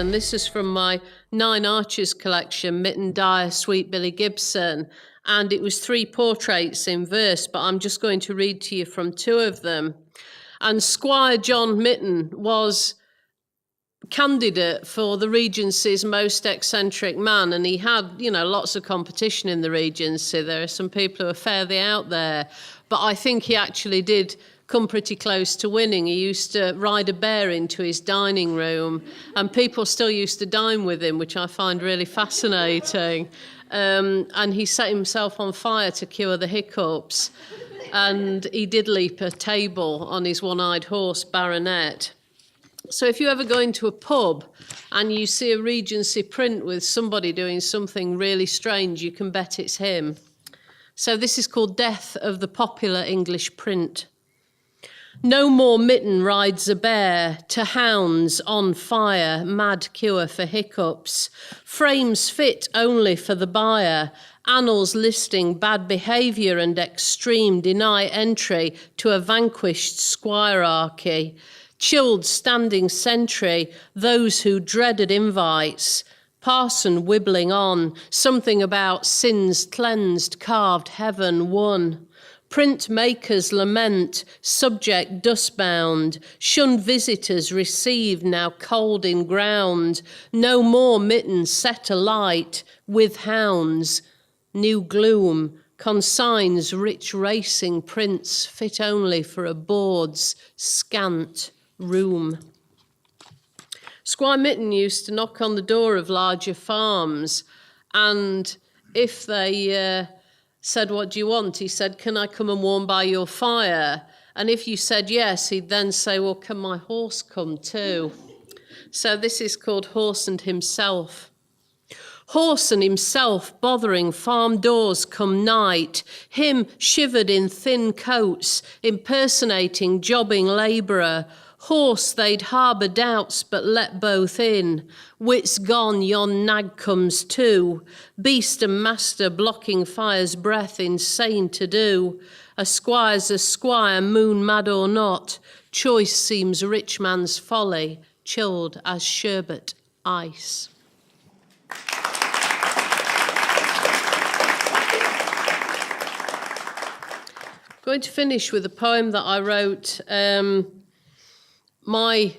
and this is from my 9 Archers collection, Mitten Dyer, Sweet Billy Gibson, and it was 3 portraits in verse, but I'm just going to read to you from 2 of them. And Squire John Mitten was candidate for the Regency's most eccentric man, and he had, lots of competition in the Regency. There are some people who are fairly out there, but I think he actually did come pretty close to winning. He used to ride a bear into his dining room, and people still used to dine with him, which I find really fascinating. And he set himself on fire to cure the hiccups, and he did leap a table on his one-eyed horse, Baronet. So if you ever go into a pub and you see a Regency print with somebody doing something really strange, you can bet it's him. So this is called Death of the Popular English Print. No more Mitten rides a bear, to hounds on fire, mad cure for hiccups. Frames fit only for the buyer, annals listing bad behaviour and extreme deny entry to a vanquished squirearchy. Chilled standing sentry, those who dreaded invites. Parson wibbling on, something about sins cleansed, carved heaven won. Printmakers lament, subject dustbound, shunned visitors received, now cold in ground. No more Mitten set alight, with hounds. New gloom consigns rich racing prints, fit only for a board's scant room. Squire Mitten used to knock on the door of larger farms, and if they said, "What do you want?" he said, "Can I come and warm by your fire?" And if you said yes, he'd then say, "Well, can my horse come too?" So this is called Horse and Himself. Horse and himself bothering farm doors come night, him shivered in thin coats, impersonating jobbing labourer. Horse they'd harbour doubts but let both in. Wits gone, yon nag comes too. Beast and master blocking fire's breath, insane to do. A squire's a squire, moon mad or not. Choice seems rich man's folly, chilled as sherbet ice. I'm going to finish with a poem that I wrote. My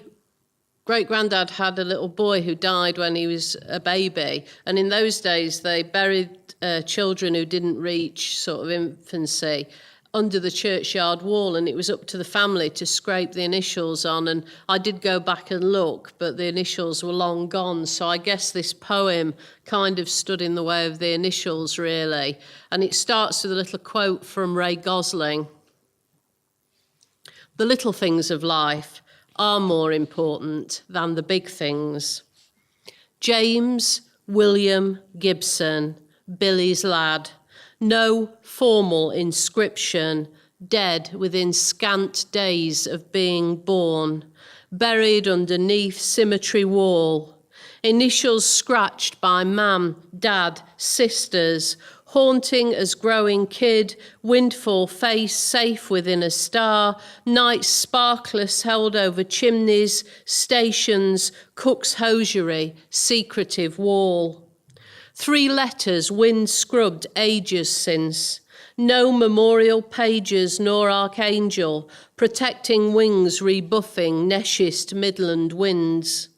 great-granddad had a little boy who died when he was a baby, and in those days they buried children who didn't reach sort of infancy under the churchyard wall, and it was up to the family to scrape the initials on. And I did go back and look, but the initials were long gone, so I guess this poem kind of stood in the way of the initials, really. And it starts with a little quote from Ray Gosling. "The little things of life are more important than the big things." James William Gibson, Billy's lad. No formal inscription, dead within scant days of being born. Buried underneath cemetery wall. Initials scratched by mam, dad, sisters. Haunting as growing kid, windfall face safe within a star, nights sparkless held over chimneys, stations, cook's hosiery, secretive wall. 3 letters wind scrubbed ages since, no memorial pages nor archangel, protecting wings rebuffing neshist midland winds.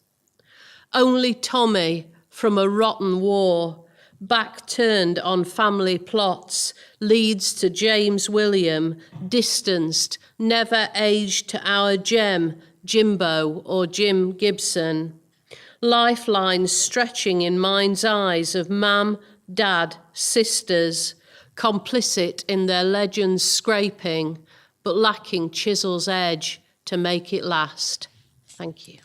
Only Tommy from a rotten war, back turned on family plots, leads to James William, distanced, never aged to our gem, Jimbo or Jim Gibson. Lifelines stretching in mind's eyes of mam, dad, sisters, complicit in their legends scraping, but lacking chisel's edge to make it last. Thank you.